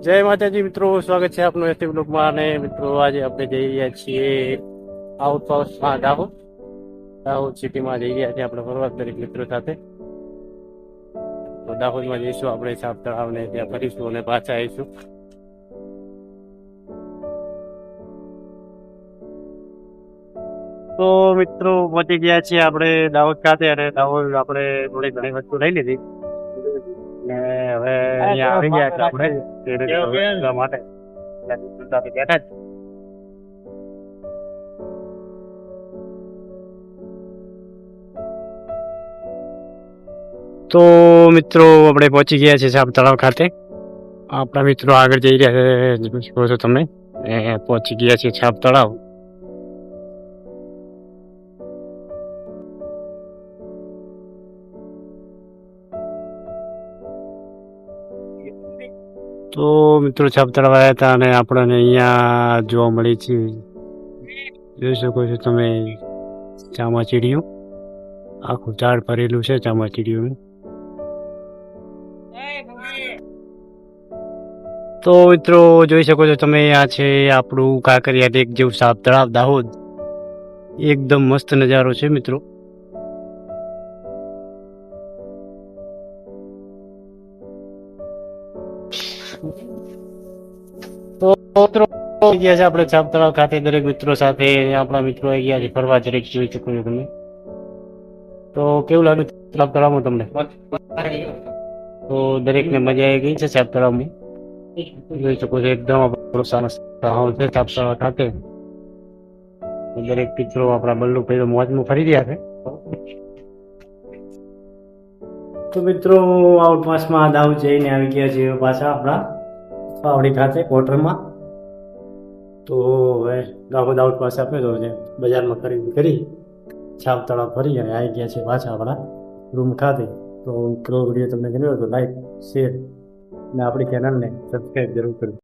જય માતાજી મિત્રો, સ્વાગત છે આપનું એસટી બ્લોગમાં. અને મિત્રો આજે આપણે જઈ રહ્યા છીએ આઉટપાઉસમાં દાહોદ સિટીમાં જઈ રહ્યા છીએ આપણે ફરવા દરેક મિત્રો સાથે. તો દાહોદમાં જઈશું આપણે સાપ તળાવને ત્યાં ફરીશું અને પાછા આવીશું. તો મિત્રો પહોંચી ગયા છીએ આપણે દાહોદ ખાતે, અને દાહોદ આપણે થોડી ઘણી વસ્તુ લઈ લીધી ને હવે અહીંયા આવી ગયા છે આપણે માટે બેઠા જ. તો મિત્રો આપણે પહોંચી ગયા છીએ સાપ તળાવ ખાતે. આપણા મિત્રો આગળ જઈ રહ્યા છે, જોવો છો તમે. પહોંચી ગયા છીએ સાપ તળાવ. તો મિત્રો સાપ તળાવ આવ્યા હતા અને આપણને અહીંયા જોવા મળી છે, જોઈ શકો છો તમે, ચામાચીડિયું. આખું ઝાડ ભરેલું છે ચામાચીડિયું. તો મિત્રો જોઈ શકો છો તમે, આ છે આપણું કાંકરિયા ટેક જેવું સાપ તળાવ દાહોદ. એકદમ મસ્ત નજારો છે મિત્રો. તો મિત્રો ગયા છે આપણે સાપ તળાવ ખાતે દરેક મિત્રો સાથે. આપણા મિત્રો આવી ગયા છે ફરવા, દરેક જોઈ શકો છો તમે. તો કેવું લાગ્યું સાપ તળાવમાં તમને? તો દરેકને મજા આવી ગઈ છે સાપ તળાવમાં. જોઈ શકો છો એકદમ આપણો સારો છે સાપ તળાવ ખાતે. દરેક મિત્રો આપણા બલ્લુ ભાઈ મોજમાં ફરી રહ્યા છે. તો મિત્રો આઉટપાસમાં દાહોદ જઈને આવી ગયા છે પાછા આપણા પાવડી ખાતે ક્વાર્ટરમાં. તો હવે દાહોદ આઉટપાસ આપણે તો છે બજારમાં ખરીદી કરી, સાપ તળાવ ફરી અને આવી ગયા છે પાછા આપણા રૂમ ખાતે. તો મિત્રો વિડીયો તમને ગમ્યો તો લાઈક, શેર અને આપણી ચેનલને સબસ્ક્રાઈબ જરૂર કરજો.